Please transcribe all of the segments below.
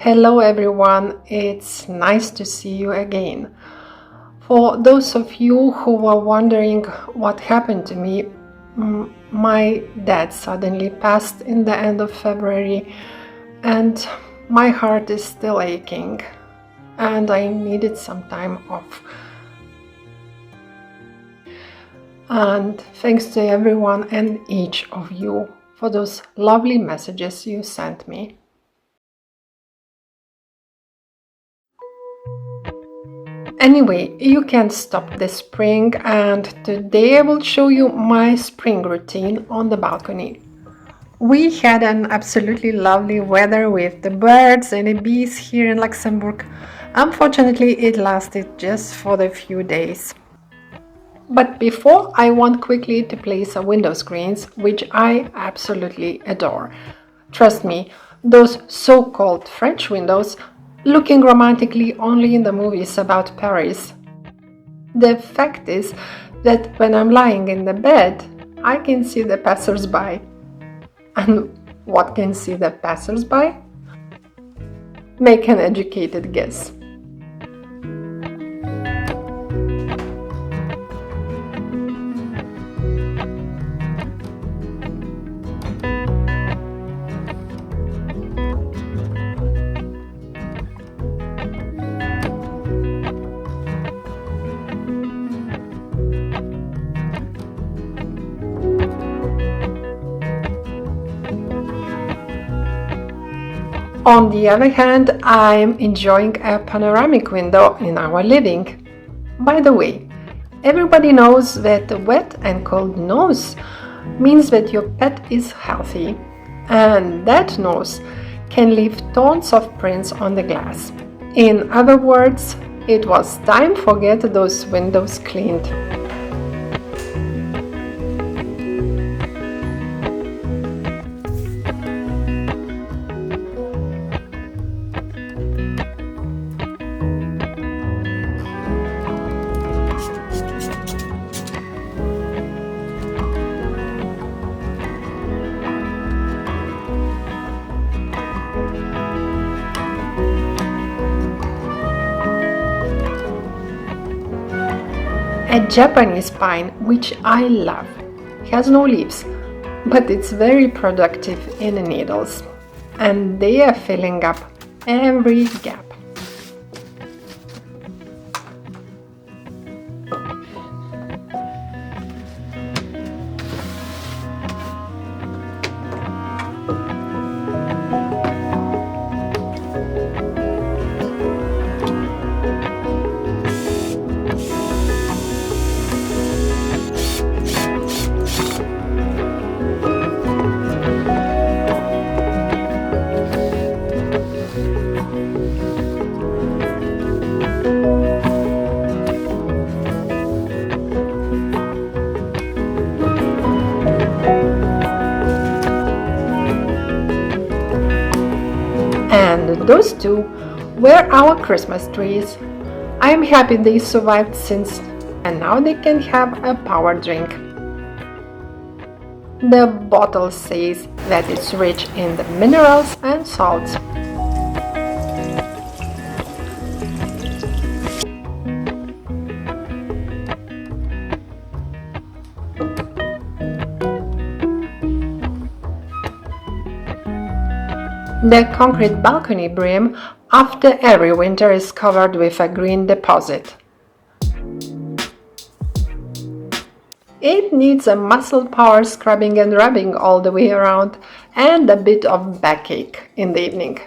Hello everyone, it's nice to see you again. For those of you who were wondering what happened to me, my dad suddenly passed in the end of February and my heart is still aching and I needed some time off. And thanks to everyone and each of you for those lovely messages you sent me. Anyway, you can't stop the spring, and today I will show you my spring routine on the balcony. We had an absolutely lovely weather with the birds and the bees here in Luxembourg. Unfortunately, it lasted just for a few days. But before, I want quickly to place some window screens, which I absolutely adore. Trust me, those so-called French windows looking romantically only in the movies about Paris. The fact is that when I'm lying in the bed, I can see the passers-by. And what can see the passers-by? Make an educated guess. On the other hand, I'm enjoying a panoramic window in our living. By the way, everybody knows that a wet and cold nose means that your pet is healthy, and that nose can leave tons of prints on the glass. In other words, it was time to get those windows cleaned. A Japanese pine, which I love, has no leaves, but it's very productive in needles, and they are filling up every gap. And those two were our Christmas trees. I am happy they survived and now they can have a power drink. The bottle says that it's rich in the minerals and salts. The concrete balcony brim after every winter is covered with a green deposit. It needs a muscle power scrubbing and rubbing all the way around and a bit of backache in the evening.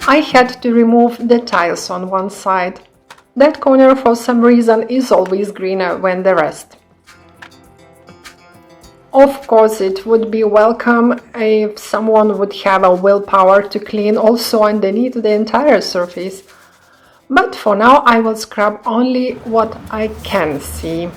I had to remove the tiles on one side. That corner for some reason is always greener than the rest. Of course, it would be welcome if someone would have a willpower to clean also underneath the entire surface. But for now I will scrub only what I can see.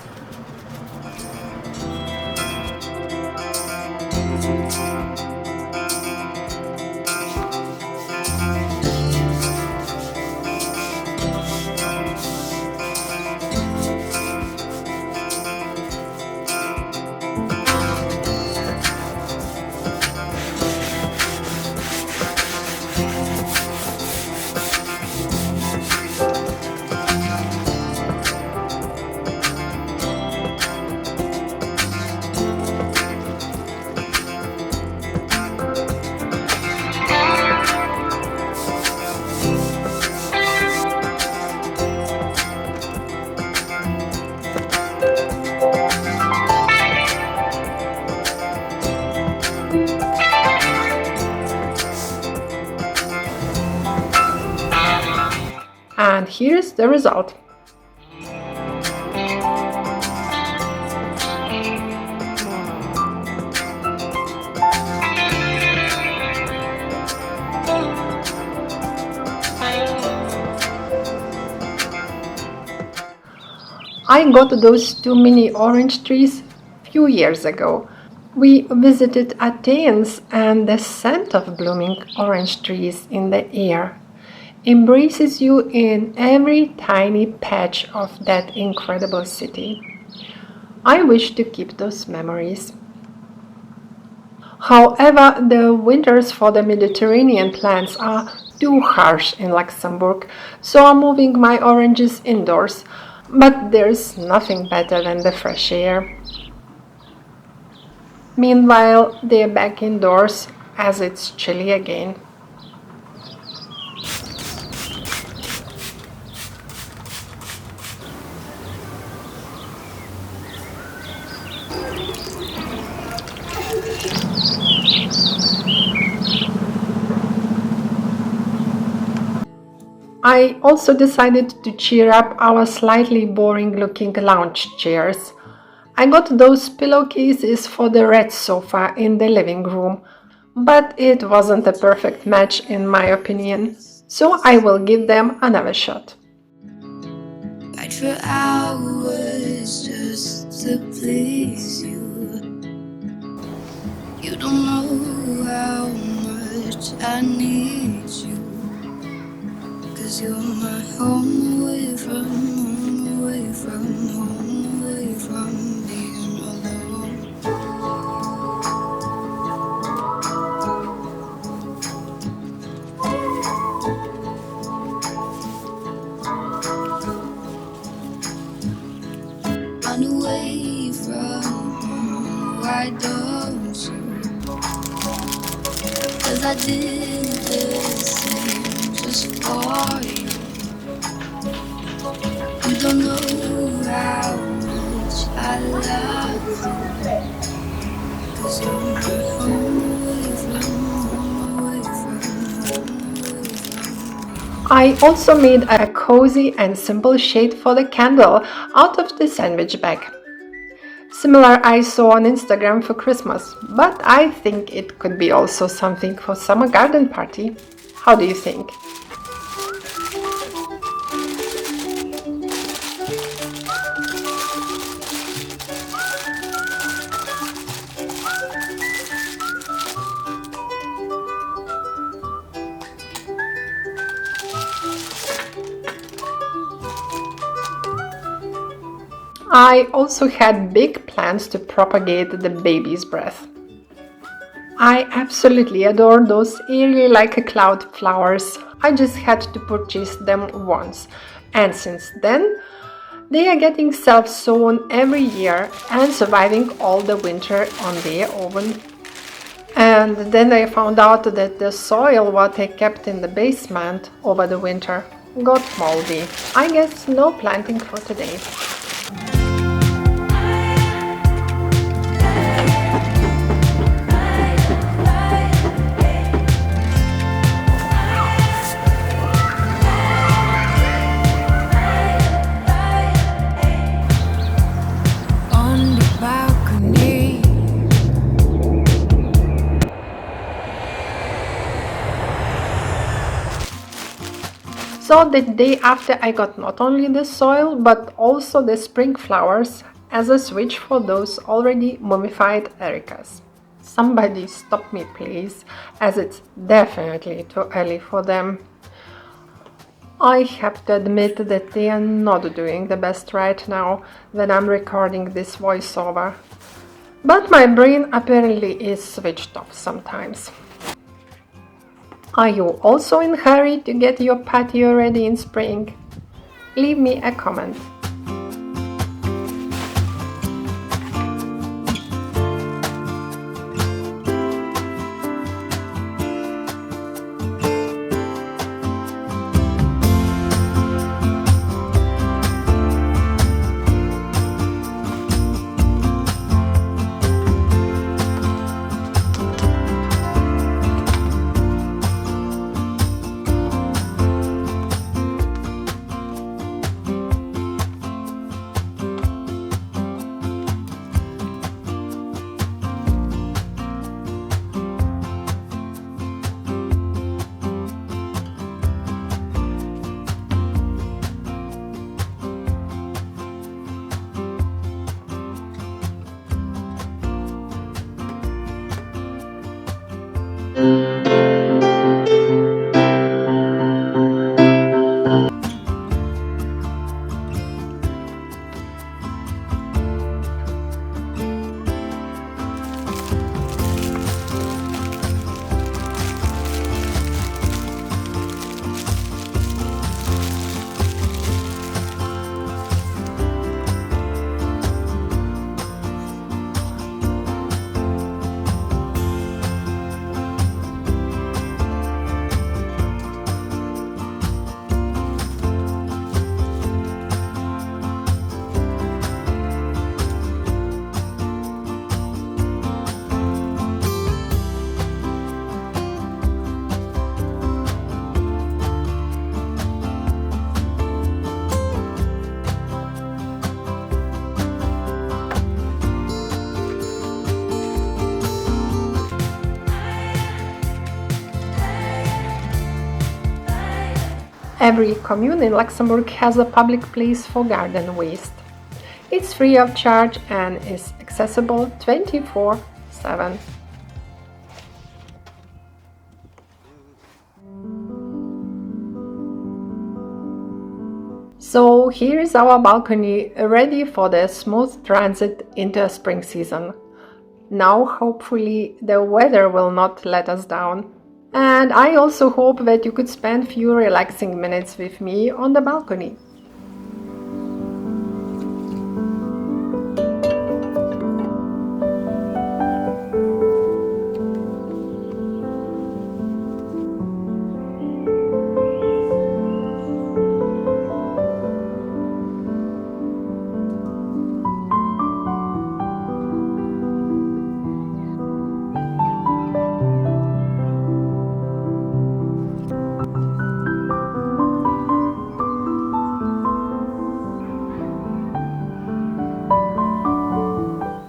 And here's the result. I got those two mini orange trees few years ago. We visited Athens, and the scent of blooming orange trees in the air embraces you in every tiny patch of that incredible city. I wish to keep those memories. However, the winters for the Mediterranean plants are too harsh in Luxembourg, so I'm moving my oranges indoors. But there's nothing better than the fresh air. Meanwhile, they're back indoors as it's chilly again. I also decided to cheer up our slightly boring looking lounge chairs. I got those pillowcases for the red sofa in the living room, but it wasn't a perfect match in my opinion, so I will give them another shot. Fight for hours just to please you. You don't know how much I need you. 'Cause you're my home away from home, away from home, away from being alone. Run away from home, why don't you? 'Cause I did the same just for you. You don't know how much I love you. 'Cause you're my home away from home, away from home, away from me. I also made a cozy and simple shade for the candle out of the sandwich bag. Similar I saw on Instagram for Christmas, but I think it could be also something for summer garden party. How do you think? I also had big plans to propagate the baby's breath. I absolutely adore those airy like a cloud flowers. I just had to purchase them once, and since then they are getting self-sown every year and surviving all the winter on their own. And then I found out that the soil what I kept in the basement over the winter got moldy. I guess no planting for today. So the day after I got not only the soil but also the spring flowers as a switch for those already mummified ericas. Somebody stop me please, as it's definitely too early for them. I have to admit that they are not doing the best right now when I'm recording this voiceover. But my brain apparently is switched off sometimes. Are you also in a hurry to get your patio ready in spring? Leave me a comment. Every commune in Luxembourg has a public place for garden waste. It's free of charge and is accessible 24/7. So here is our balcony ready for the smooth transit into spring season. Now hopefully the weather will not let us down. And I also hope that you could spend few relaxing minutes with me on the balcony.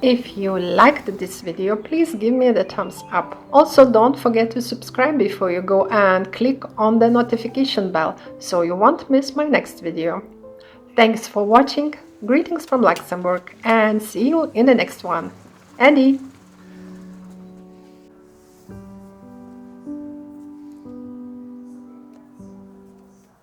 If you liked this video, please give me the thumbs up. Also, don't forget to subscribe before you go and click on the notification bell so you won't miss my next video. Thanks for watching, greetings from Luxembourg, and see you in the next one. Eddie!